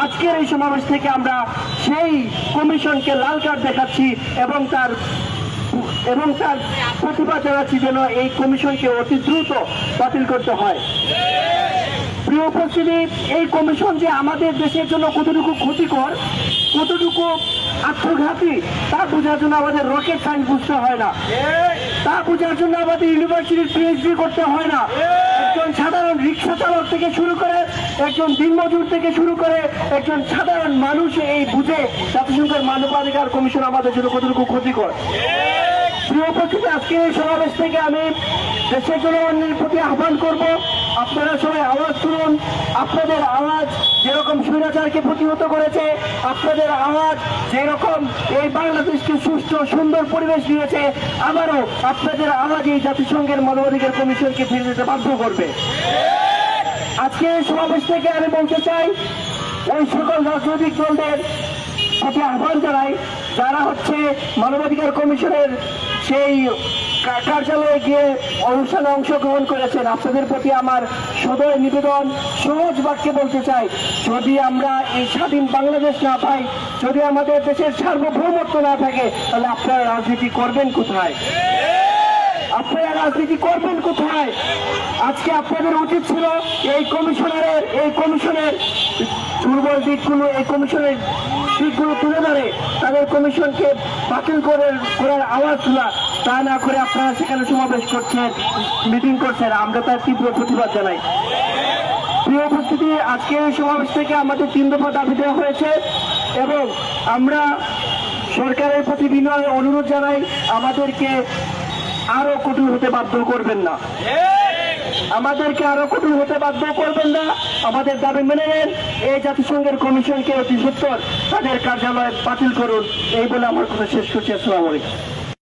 আজকের এই সমাবেশ থেকে আমরা সেই কমিশনকে লাল কার্ড দেখাচ্ছি এবং তার প্রতিবাদ জানাচ্ছি যেন এই কমিশনকে অতি দ্রুত বাতিল করতে হয়। প্রিয় উপস্থিতি, এই কমিশন যে আমাদের দেশের জন্য কতটুকু ক্ষতিকর, কতটুকু আত্মঘাতী তা বোঝার জন্য আমাদের রকেট সায়েন্স বুঝতে হয় না, তা বোঝার জন্য আমাদের ইউনিভার্সিটির পিএইচডি করতে হয় না। একজন সাধারণ রিক্সা চালক থেকে শুরু করে, একজন দিনমজুর থেকে শুরু করে একজন সাধারণ মানুষ এই বুঝে জাতিসংঘের মানবাধিকার কমিশন আমাদের জন্য কতটুকু ক্ষতিকর। প্রিয় উপস্থিতি, আজকে এই সমাবেশ থেকে আমি দেশের জনগণের প্রতি আহ্বান করব, আপনারা সবাই আওয়াজ তুলুন। আপনাদের আওয়াজ যেরকম স্বৈরাচারকে প্রতিহত করেছে, আপনাদের আওয়াজ যেরকম এই বাংলাদেশকে সুষ্ঠু সুন্দর পরিবেশ দিয়েছে, আবারও আপনাদের আওয়াজ এই জাতিসংঘের মানবাধিকার কমিশনকে ফিরে যেতে বাধ্য করবে। আজকে এই সমাবেশ থেকে আমি বলতে চাই, ওই সকল রাজনৈতিক দলদের প্রতি আহ্বান জানাই যারা মানবাধিকার কমিশনের সেই কার্যালয়ে গিয়ে অনুষ্ঠানে অংশগ্রহণ করেছেন। আপনাদের প্রতি আমার সদয় নিবেদন, সহজ বাক্যে বলতে চাই, যদি আমরা এই স্বাধীন বাংলাদেশ না পাই, যদি আমাদের দেশের সার্বভৌমত্ব না থাকে, তাহলে আপনারা রাজনীতি করবেন কোথায়? আপনারা রাজনীতি করবেন কোথায়? আজকে আপনাদের উচিত ছিল এই কমিশনের দুর্বল দিকগুলো, এই কমিশনের দিকগুলো তুলে ধরে তাদের কমিশনকে বাতিল করার আওয়াজ তোলা। তা না করে আপনারা সেখানে সমাবেশ করছেন, মিটিং করছেন, আমরা তার তীব্র প্রতিবাদ জানাই। প্রিয় উপস্থিতি, আজকে এই সমাবেশ থেকে আমাদের 3 দফা দাবি দেওয়া হয়েছে এবং আমরা সরকারের প্রতি বিনয় অনুরোধ জানাই, আমাদেরকে আরো কঠোর হতে বাধ্য করবেন না, আমাদেরকে আরো কঠোর হতে বাধ্য করবেন না। আমাদের দাবি মেনে নেন, এই জাতিসংঘের কমিশনকে অতি সত্বর তাদের কার্যালয় বাতিল করুন। এই বলে আমার কথা শেষ করছি। আসসালামু আলাইকুম।